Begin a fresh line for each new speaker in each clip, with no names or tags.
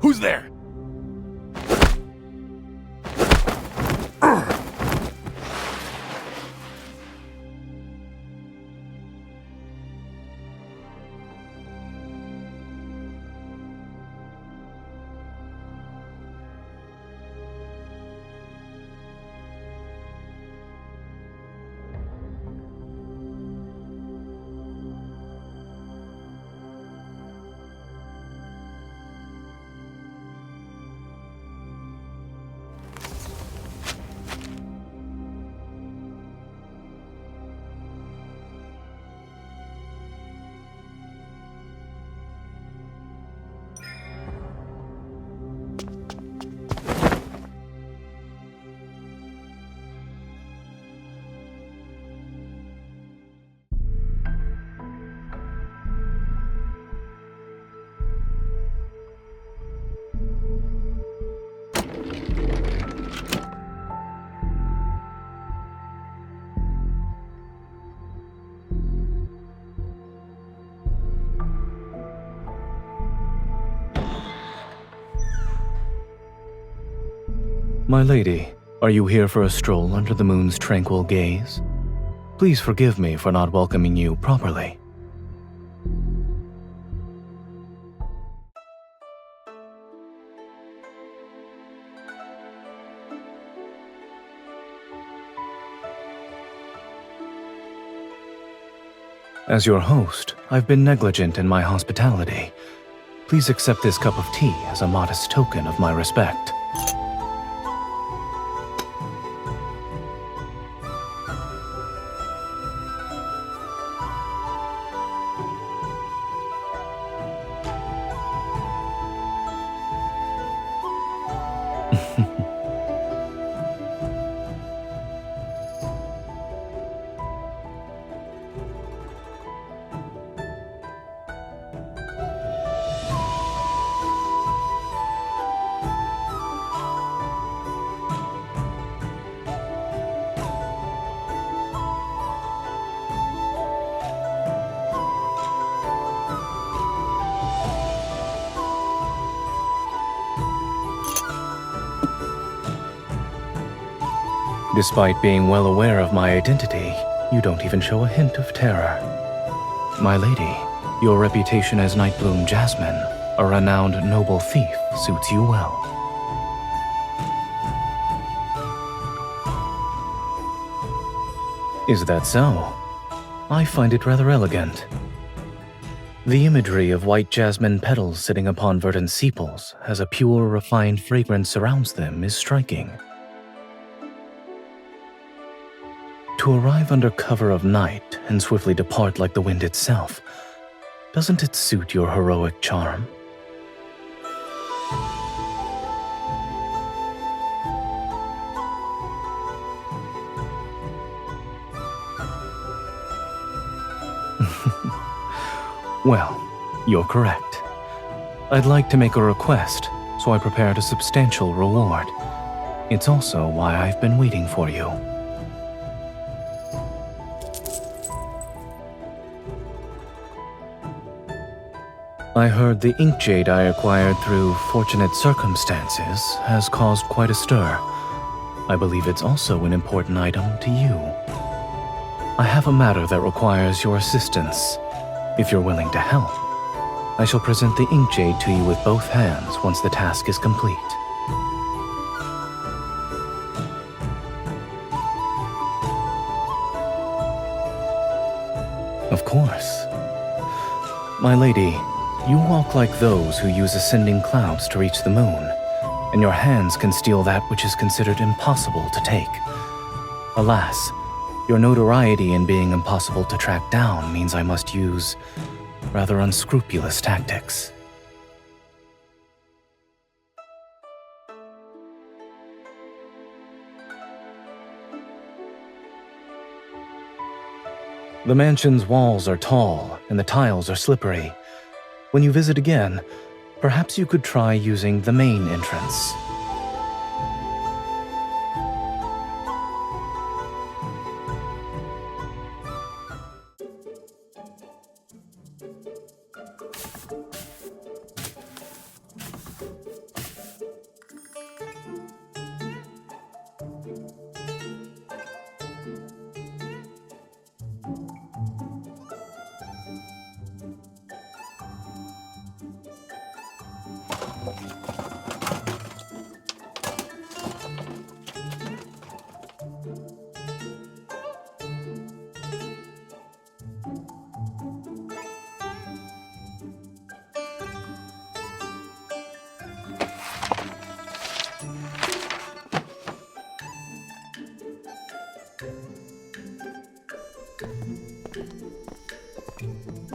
Who's there?
My lady, are you here for a stroll under the moon's tranquil gaze? Please forgive me for not welcoming you properly. As your host, I've been negligent in my hospitality. Please accept this cup of tea as a modest token of my respect. Despite being well aware of my identity, you don't even show a hint of terror. My lady, your reputation as Nightbloom Jasmine, a renowned noble thief, suits you well. Is that so? I find it rather elegant. The imagery of white jasmine petals sitting upon verdant sepals as a pure, refined fragrance surrounds them is striking. To arrive under cover of night and swiftly depart like the wind itself, doesn't it suit your heroic charm? Well, you're correct. I'd like to make a request, so I prepared a substantial reward. It's also why I've been waiting for you. I heard the ink jade I acquired through fortunate circumstances has caused quite a stir. I believe it's also an important item to you. I have a matter that requires your assistance. If you're willing to help, I shall present the ink jade to you with both hands once the task is complete. Of course. My lady, you walk like those who use ascending clouds to reach the moon, and your hands can steal that which is considered impossible to take. Alas, your notoriety in being impossible to track down means I must use rather unscrupulous tactics. The mansion's walls are tall and the tiles are slippery. When you visit again, perhaps you could try using the main entrance.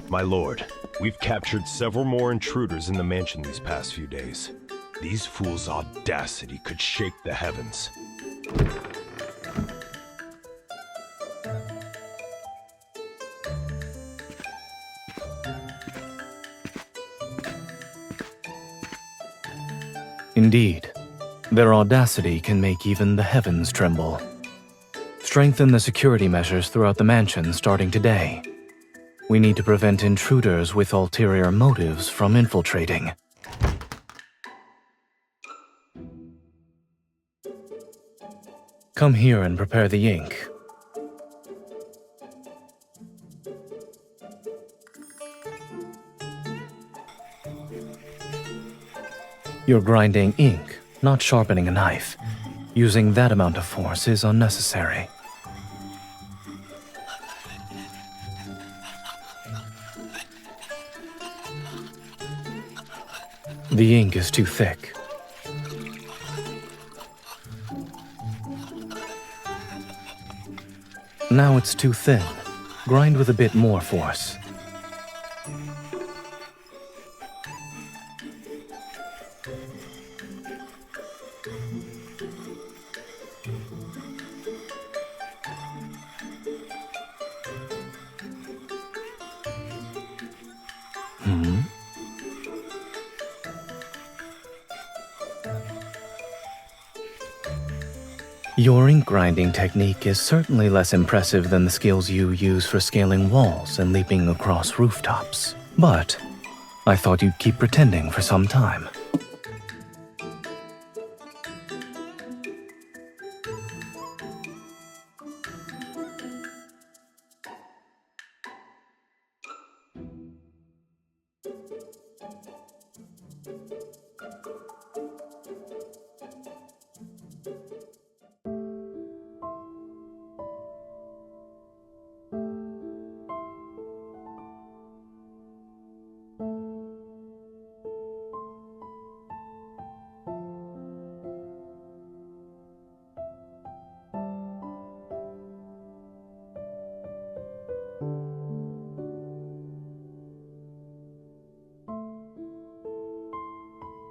My lord, we've captured several more intruders in the mansion these past few days. These fools' audacity could shake the heavens.
Indeed, their audacity can make even the heavens tremble. Strengthen the security measures throughout the mansion starting today. We need to prevent intruders with ulterior motives from infiltrating. Come here and prepare the ink. You're grinding ink, not sharpening a knife. Using that amount of force is unnecessary. The ink is too thick. Now it's too thin. Grind with a bit more force. Your ink grinding technique is certainly less impressive than the skills you use for scaling walls and leaping across rooftops. But I thought you'd keep pretending for some time.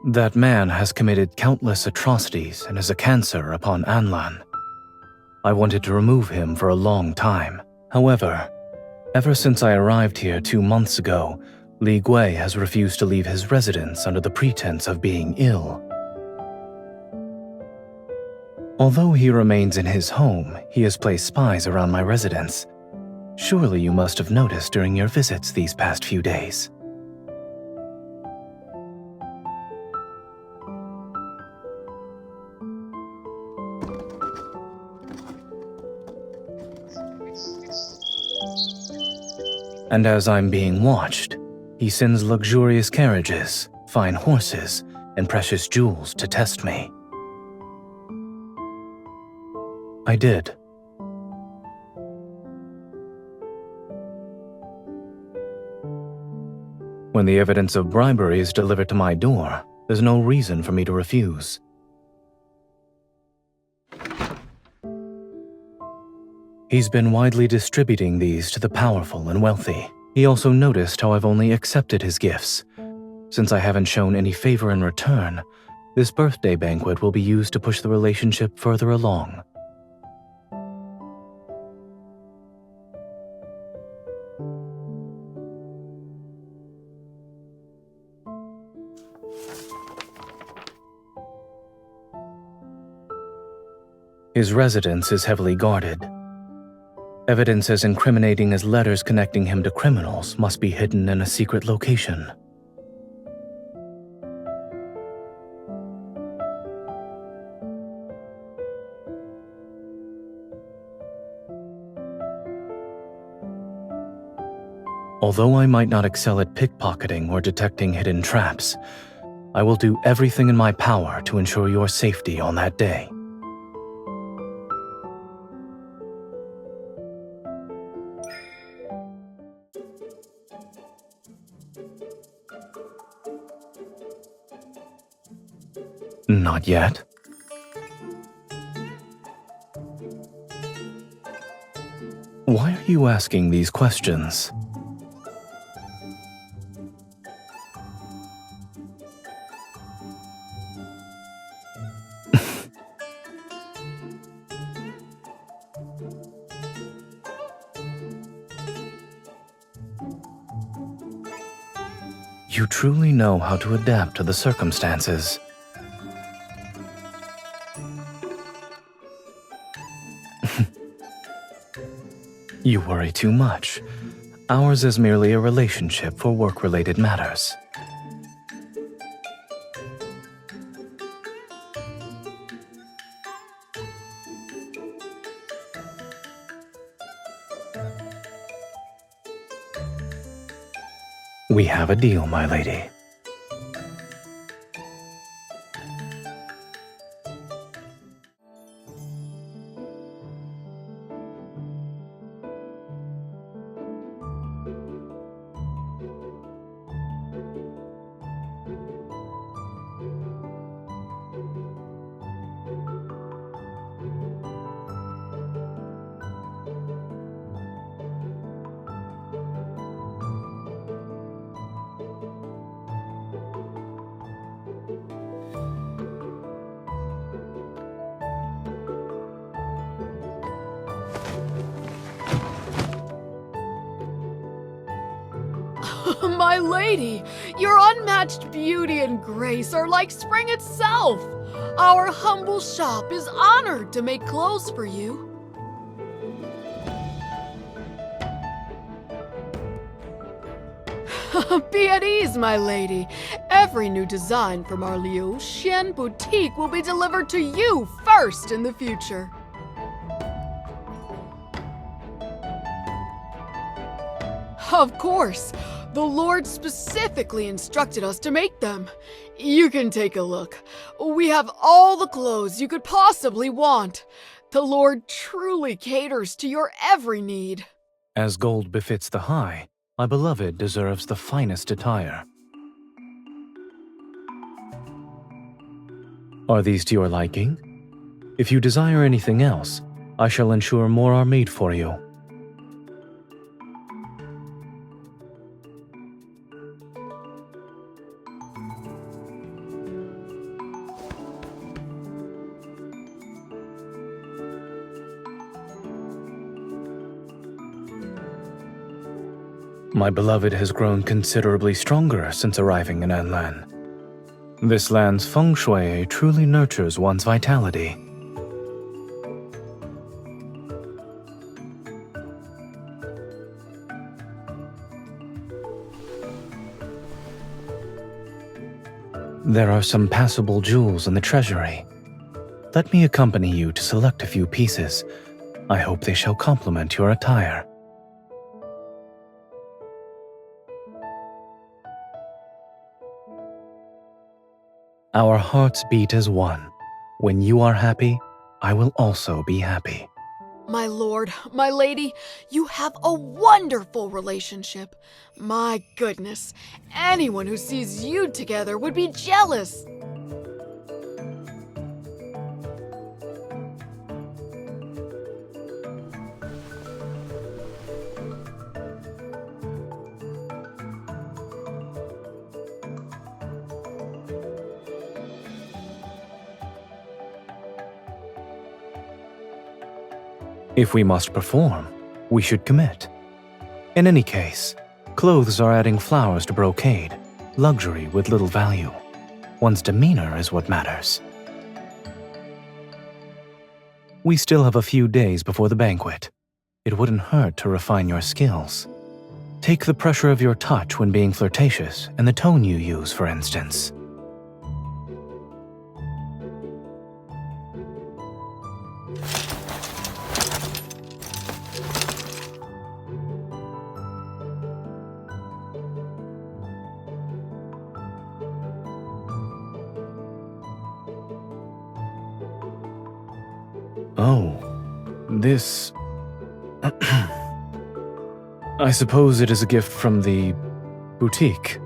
That man has committed countless atrocities and is a cancer upon Anlan. I wanted to remove him for a long time. However, ever since I arrived here 2 months ago, Li Gui has refused to leave his residence under the pretense of being ill. Although he remains in his home, he has placed spies around my residence. Surely you must have noticed during your visits these past few days. And as I'm being watched, he sends luxurious carriages, fine horses, and precious jewels to test me. I did. When the evidence of bribery is delivered to my door, there's no reason for me to refuse. He's been widely distributing these to the powerful and wealthy. He also noticed how I've only accepted his gifts. Since I haven't shown any favor in return, this birthday banquet will be used to push the relationship further along. His residence is heavily guarded. Evidence as incriminating as letters connecting him to criminals must be hidden in a secret location. Although I might not excel at pickpocketing or detecting hidden traps, I will do everything in my power to ensure your safety on that day. Not yet. Why are you asking these questions? You truly know how to adapt to the circumstances. You worry too much. Ours is merely a relationship for work-related matters. We have a deal, my lady.
My lady, your unmatched beauty and grace are like spring itself. Our humble shop is honored to make clothes for you. Be at ease, my lady. Every new design from our Liu Xian boutique will be delivered to you first in the future. Of course. The Lord specifically instructed us to make them. You can take a look. We have all the clothes you could possibly want. The Lord truly caters to your every need.
As gold befits the high, my beloved deserves the finest attire. Are these to your liking? If you desire anything else, I shall ensure more are made for you. My beloved has grown considerably stronger since arriving in Anlan. This land's feng shui truly nurtures one's vitality. There are some passable jewels in the treasury. Let me accompany you to select a few pieces. I hope they shall complement your attire. Our hearts beat as one. When you are happy, I will also be happy.
My lord, my lady, you have a wonderful relationship. My goodness, anyone who sees you together would be jealous.
If we must perform, we should commit. In any case, clothes are adding flowers to brocade, luxury with little value. One's demeanor is what matters. We still have a few days before the banquet. It wouldn't hurt to refine your skills. Take the pressure of your touch when being flirtatious and the tone you use, for instance. Oh, this... I suppose it is a gift from the boutique.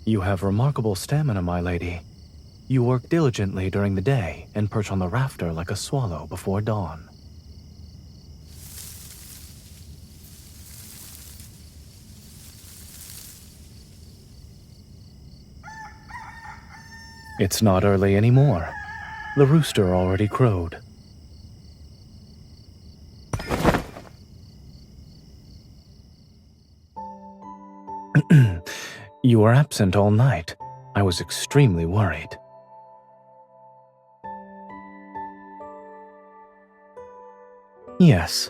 You have remarkable stamina, my lady. You work diligently during the day and perch on the rafter like a swallow before dawn. It's not early anymore. The rooster already crowed. You were absent all night. I was extremely worried. Yes.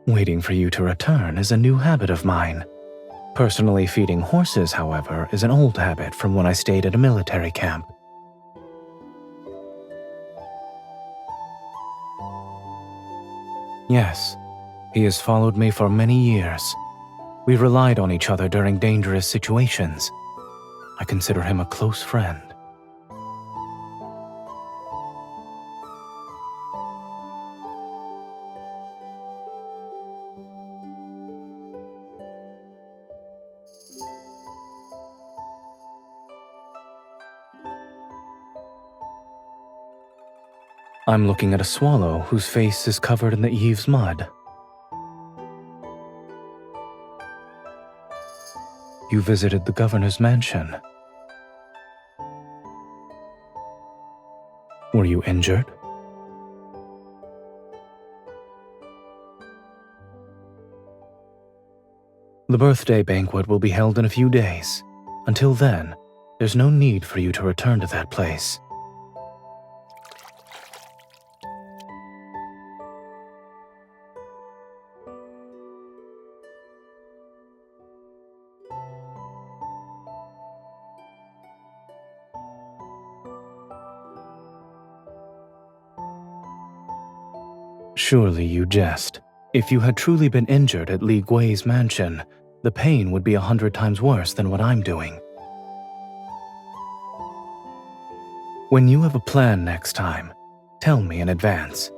Waiting for you to return is a new habit of mine. Personally feeding horses, however, is an old habit from when I stayed at a military camp. Yes, he has followed me for many years. We relied on each other during dangerous situations. I consider him a close friend. I'm looking at a swallow whose face is covered in the eaves mud. You visited the governor's mansion. Were you injured? The birthday banquet will be held in a few days. Until then, there's no need for you to return to that place. Surely you jest. If you had truly been injured at Li Gui's mansion, the pain would be 100 times worse than what I'm doing. When you have a plan next time, tell me in advance.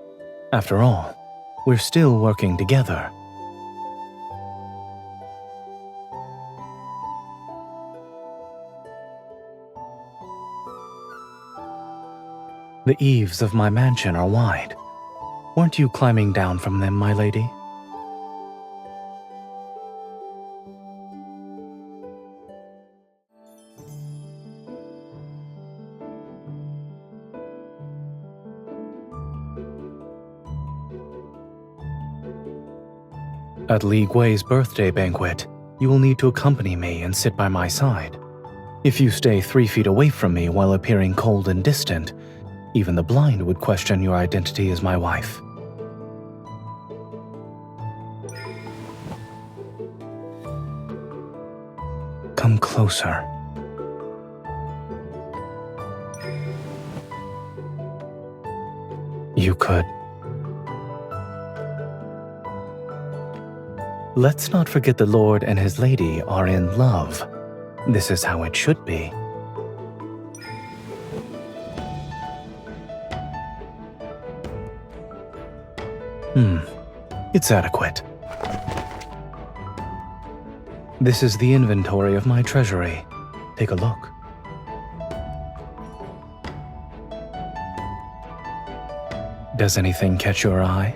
After all, we're still working together. The eaves of my mansion are wide. Weren't you climbing down from them, my lady? At Li Gui's birthday banquet, you will need to accompany me and sit by my side. If you stay 3 feet away from me while appearing cold and distant, even the blind would question your identity as my wife. Come closer. You could. Let's not forget the Lord and his lady are in love. This is how it should be. It's adequate. This is the inventory of my treasury. Take a look. Does anything catch your eye?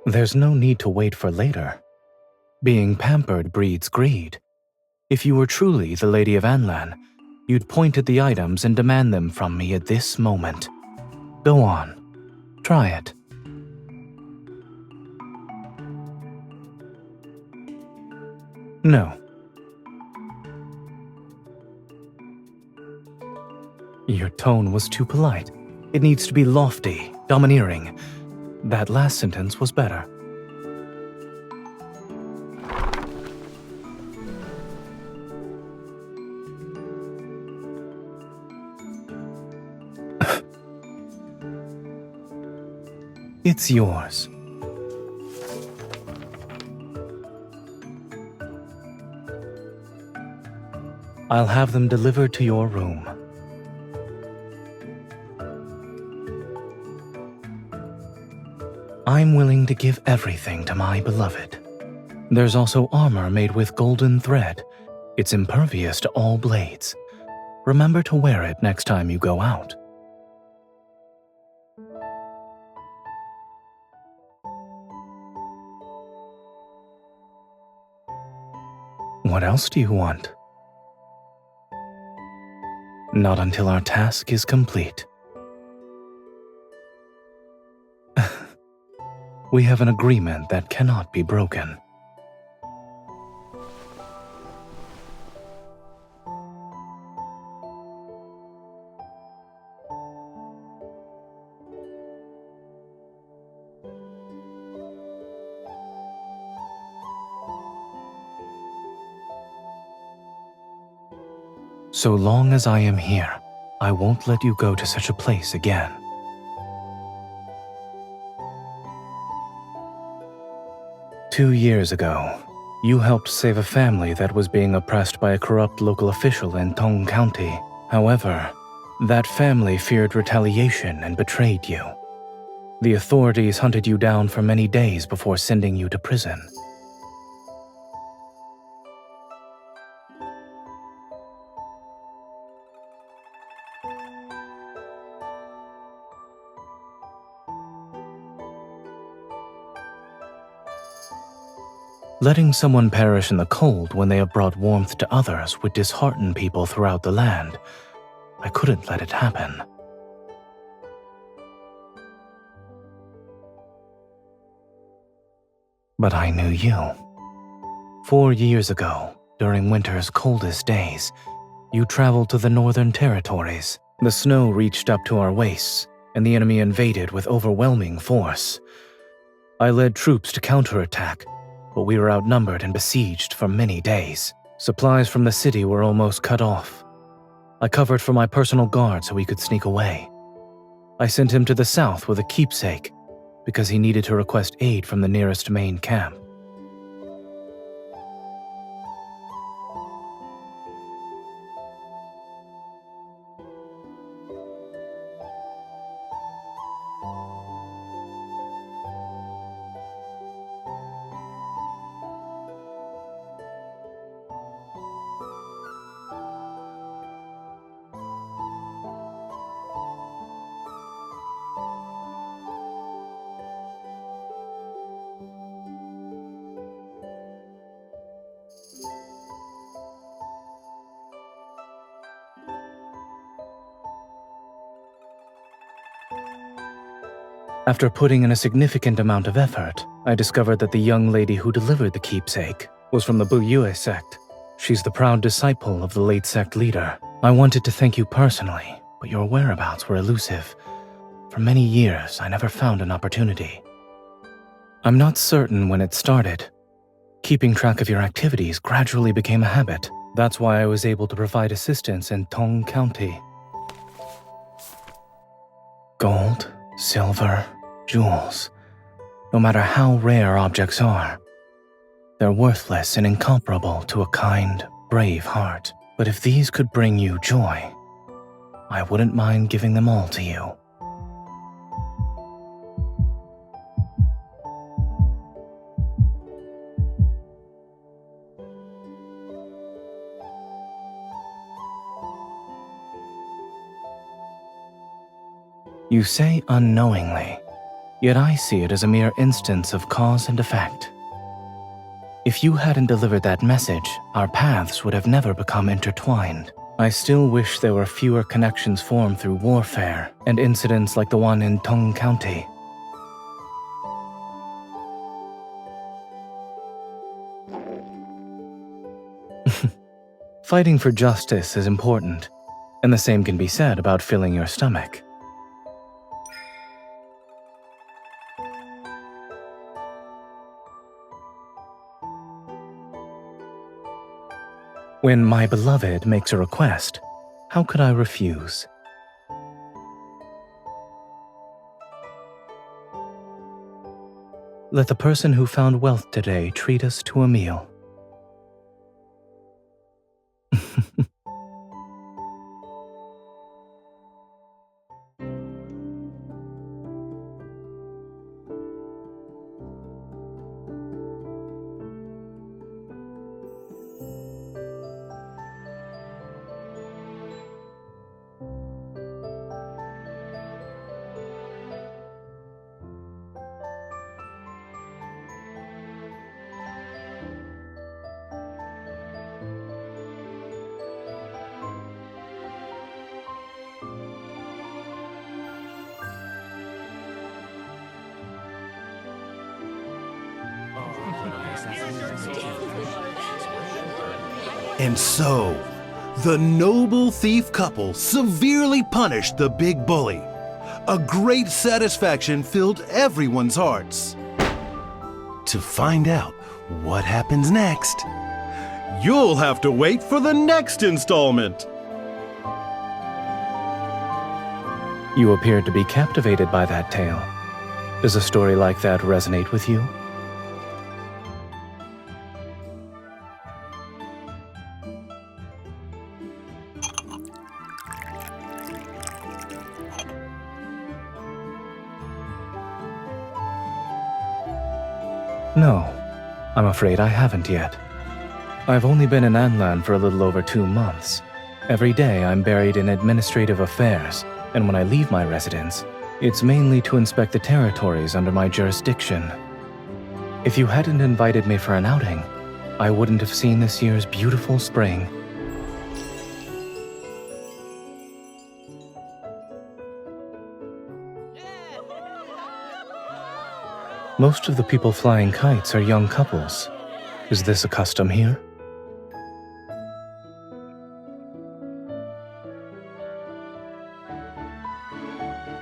There's no need to wait for later. Being pampered breeds greed. If you were truly the Lady of Anlan, you'd point at the items and demand them from me at this moment. Go on. Try it. No. Your tone was too polite. It needs to be lofty, domineering. That last sentence was better. It's yours. I'll have them delivered to your room. I'm willing to give everything to my beloved. There's also armor made with golden thread. It's impervious to all blades. Remember to wear it next time you go out. What else do you want? Not until our task is complete. We have an agreement that cannot be broken. So long as I am here, I won't let you go to such a place again. Two years ago, you helped save a family that was being oppressed by a corrupt local official in Tong County. However, that family feared retaliation and betrayed you. The authorities hunted you down for many days before sending you to prison. Letting someone perish in the cold when they have brought warmth to others would dishearten people throughout the land. I couldn't let it happen. But I knew you. 4 years ago, during winter's coldest days, you traveled to the Northern Territories. The snow reached up to our waists, and the enemy invaded with overwhelming force. I led troops to counterattack, but we were outnumbered and besieged for many days. Supplies from the city were almost cut off. I covered for my personal guard so he could sneak away. I sent him to the south with a keepsake, because he needed to request aid from the nearest main camp. After putting in a significant amount of effort, I discovered that the young lady who delivered the keepsake was from the Buyue sect. She's the proud disciple of the late sect leader. I wanted to thank you personally, but your whereabouts were elusive. For many years, I never found an opportunity. I'm not certain when it started. Keeping track of your activities gradually became a habit. That's why I was able to provide assistance in Tong County. Gold, silver, jewels. No matter how rare objects are, they're worthless and incomparable to a kind, brave heart. But if these could bring you joy, I wouldn't mind giving them all to you. You say unknowingly, yet I see it as a mere instance of cause and effect. If you hadn't delivered that message, our paths would have never become intertwined. I still wish there were fewer connections formed through warfare and incidents like the one in Tong County. Fighting for justice is important, and the same can be said about filling your stomach. When my beloved makes a request, how could I refuse? Let the person who found wealth today treat us to a meal.
And so, the noble thief couple severely punished the big bully. A great satisfaction filled everyone's hearts. To find out what happens next, you'll have to wait for the next installment.
You appeared to be captivated by that tale. Does a story like that resonate with you? No, I'm afraid I haven't yet. I've only been in Anlan for a little over 2 months. Every day I'm buried in administrative affairs, and when I leave my residence, it's mainly to inspect the territories under my jurisdiction. If you hadn't invited me for an outing, I wouldn't have seen this year's beautiful spring. Most of the people flying kites are young couples. Is this a custom here?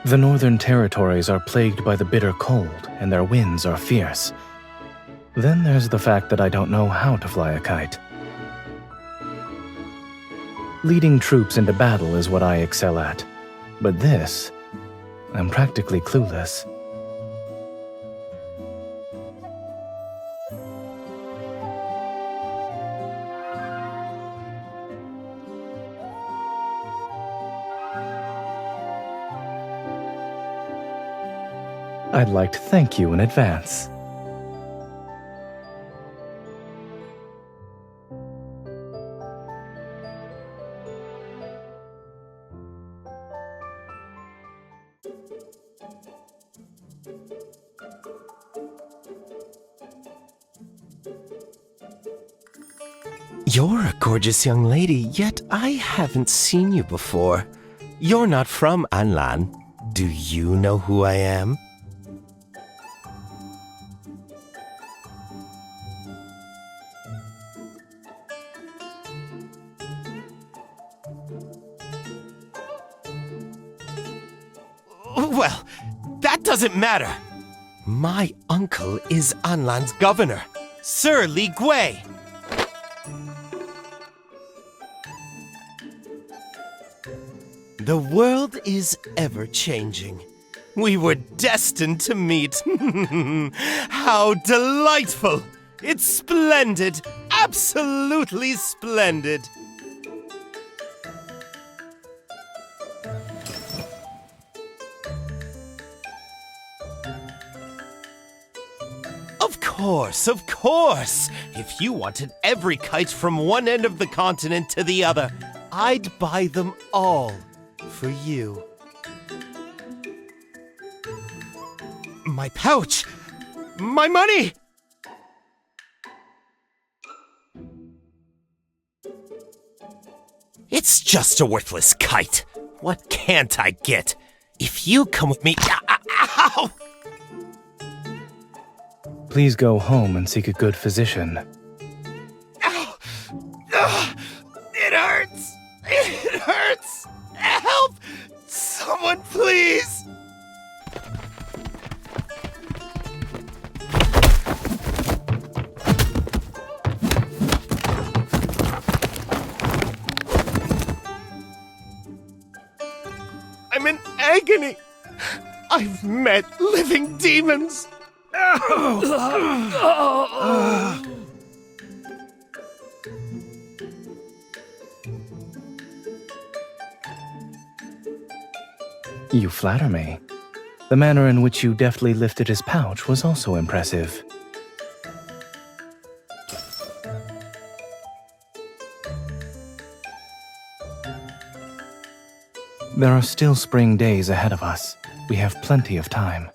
The northern territories are plagued by the bitter cold, and their winds are fierce. Then there's the fact that I don't know how to fly a kite. Leading troops into battle is what I excel at. But this, I'm practically clueless. I'd like to thank you in advance.
You're a gorgeous young lady, yet I haven't seen you before. You're not from Anlan. Do you know who I am? Well, that doesn't matter. My uncle is Anlan's governor, Sir Li Gui. The world is ever-changing. We were destined to meet. How delightful! It's splendid! Absolutely splendid! Of course! If you wanted every kite from one end of the continent to the other, I'd buy them all for you. My pouch! My money! It's just a worthless kite. What can't I get? If you come with me... Ow!
Please go home and seek a good physician.
Ow! It hurts! It hurts! Help! Someone please! I'm in agony! I've met living demons!
You flatter me. The manner in which you deftly lifted his pouch was also impressive. There are still spring days ahead of us. We have plenty of time.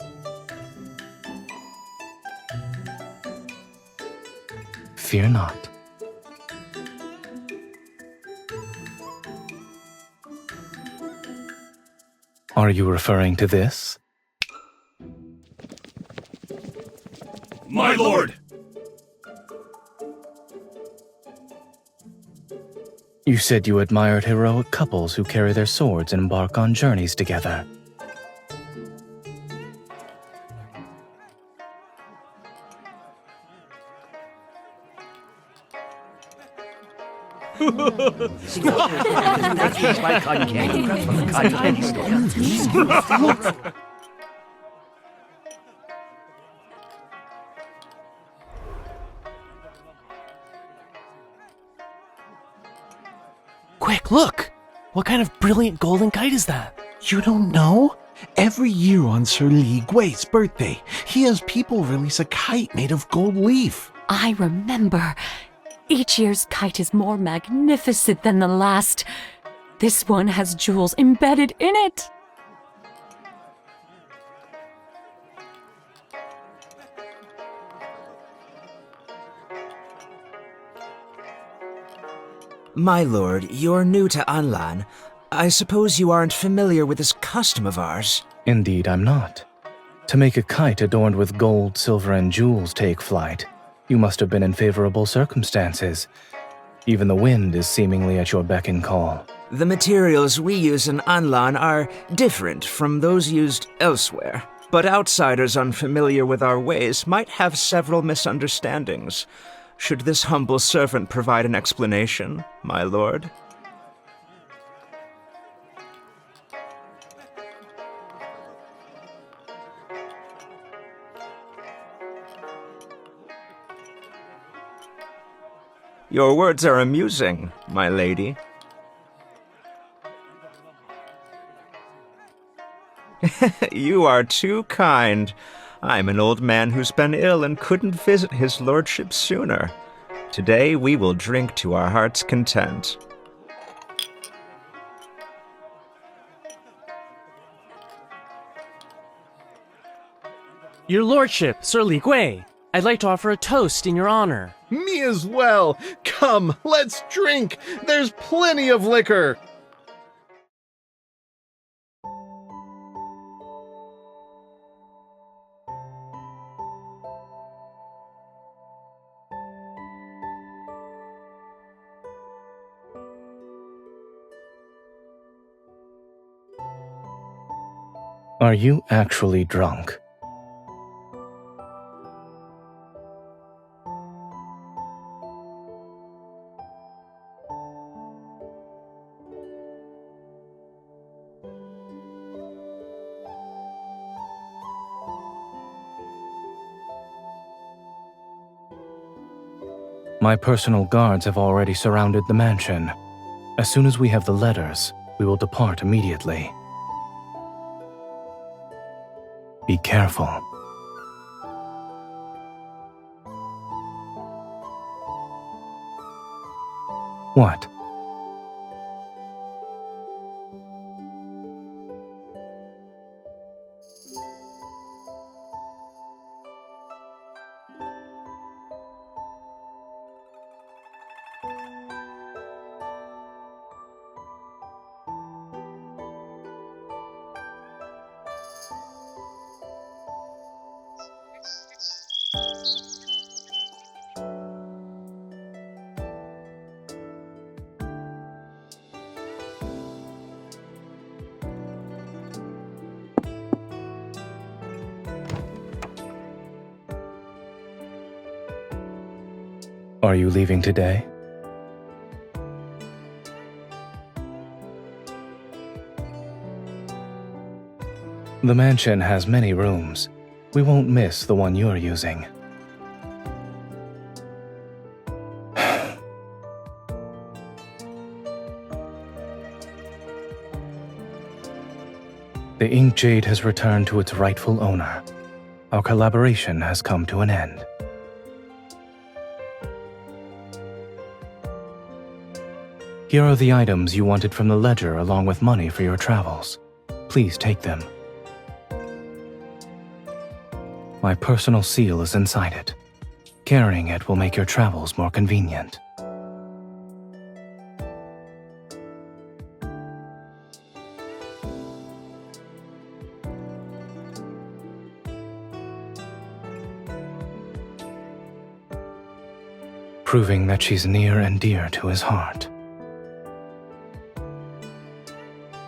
Fear not. Are you referring to this?
My lord!
You said you admired heroic couples who carry their swords and embark on journeys together.
Quick, look! What kind of brilliant golden kite is that?
You don't know? Every year on Sir Li Gui's birthday, he has people release a kite made of gold leaf.
I remember. Each year's kite is more magnificent than the last. This one has jewels embedded in it.
My lord, you're new to Anlan. I suppose you aren't familiar with this custom of ours.
Indeed, I'm not. To make a kite adorned with gold, silver, and jewels take flight, you must have been in favorable circumstances. Even the wind is seemingly at your beck and call.
The materials we use in Anlan are different from those used elsewhere, but outsiders unfamiliar with our ways might have several misunderstandings. Should this humble servant provide an explanation, my lord? Your words are amusing, my lady. You are too kind. I'm an old man who's been ill and couldn't visit his lordship sooner. Today we will drink to our heart's content.
Your lordship, Sir Li Gui, I'd like to offer a toast in your honor.
Me as well. Come, let's drink. There's plenty of liquor.
Are you actually drunk? My personal guards have already surrounded the mansion. As soon as we have the letters, we will depart immediately. Be careful. What? Are you leaving today? The mansion has many rooms. We won't miss the one you're using. The ink jade has returned to its rightful owner. Our collaboration has come to an end. Here are the items you wanted from the ledger along with money for your travels. Please take them. My personal seal is inside it. Carrying it will make your travels more convenient. Proving that she's near and dear to his heart.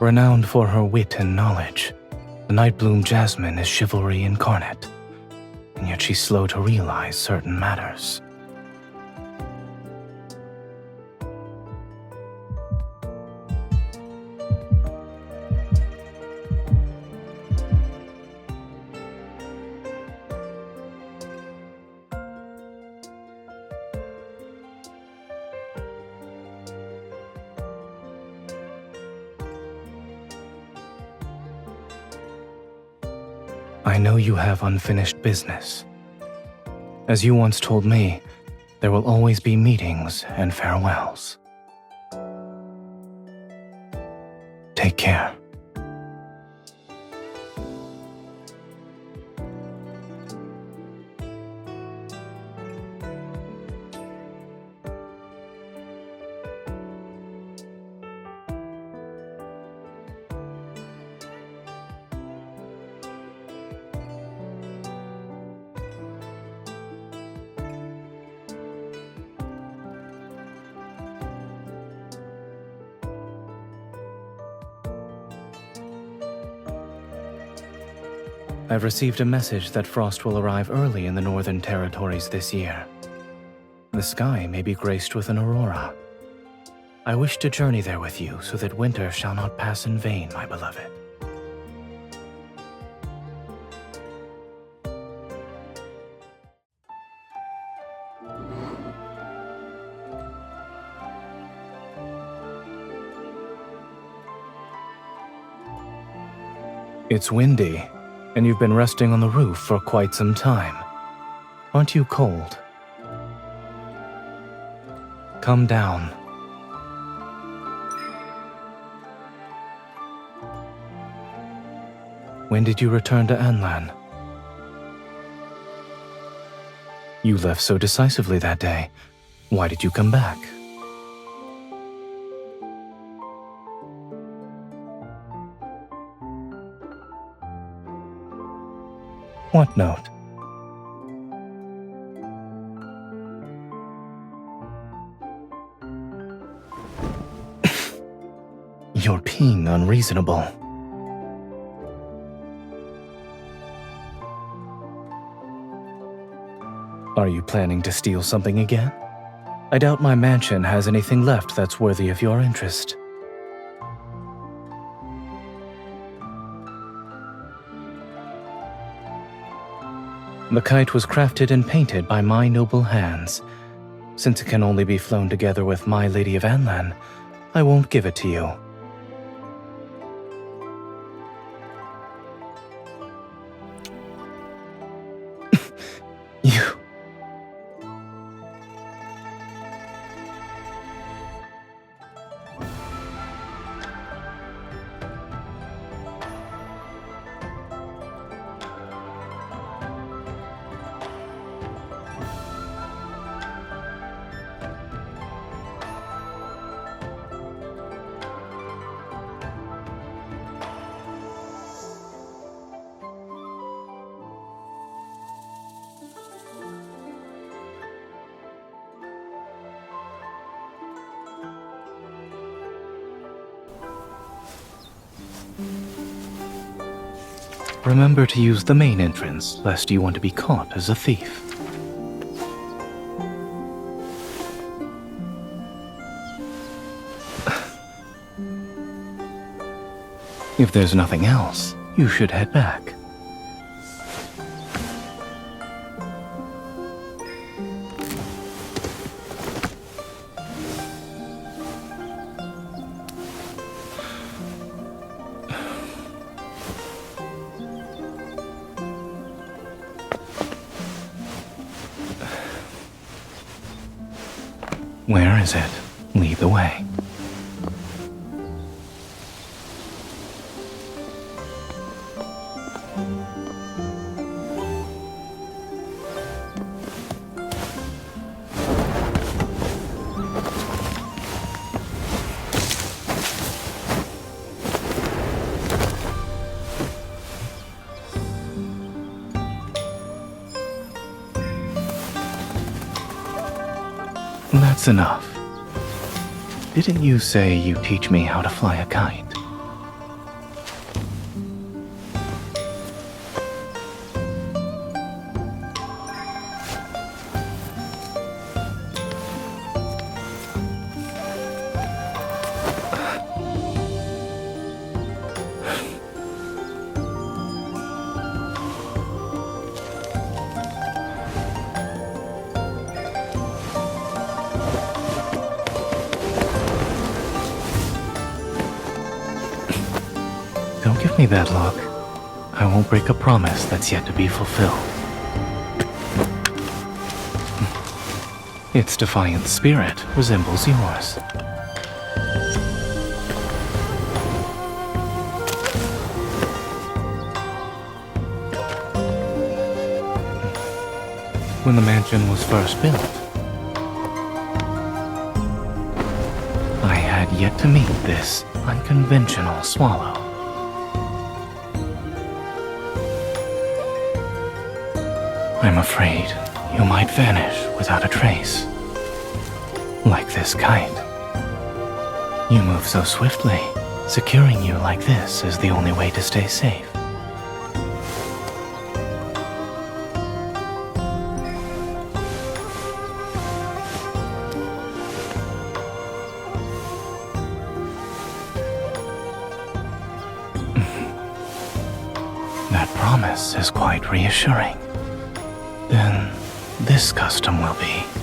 Renowned for her wit and knowledge, the Nightbloom Jasmine is chivalry incarnate, and yet she's slow to realize certain matters. I know you have unfinished business. As you once told me, there will always be meetings and farewells. Take care. I've received a message that frost will arrive early in the northern territories this year. The sky may be graced with an aurora. I wish to journey there with you so that winter shall not pass in vain, my beloved. It's windy, and you've been resting on the roof for quite some time. Aren't you cold? Come down. When did you return to Anlan? You left so decisively that day. Why did you come back? What note? You're being unreasonable. Are you planning to steal something again? I doubt my mansion has anything left that's worthy of your interest. The kite was crafted and painted by my noble hands. Since it can only be flown together with my Lady of Anlan, I won't give it to you. You... Remember to use the main entrance, lest you want to be caught as a thief. If there's nothing else, you should head back. Where is it? Lead the way. That's enough. Didn't you say you teach me how to fly a kite? me that look. I won't break a promise that's yet to be fulfilled. Its defiant spirit resembles yours. When the mansion was first built, I had yet to meet this unconventional swallow. I'm afraid you might vanish without a trace. Like this kite. You move so swiftly. Securing you like this is the only way to stay safe. That promise is quite reassuring. Then this custom will be.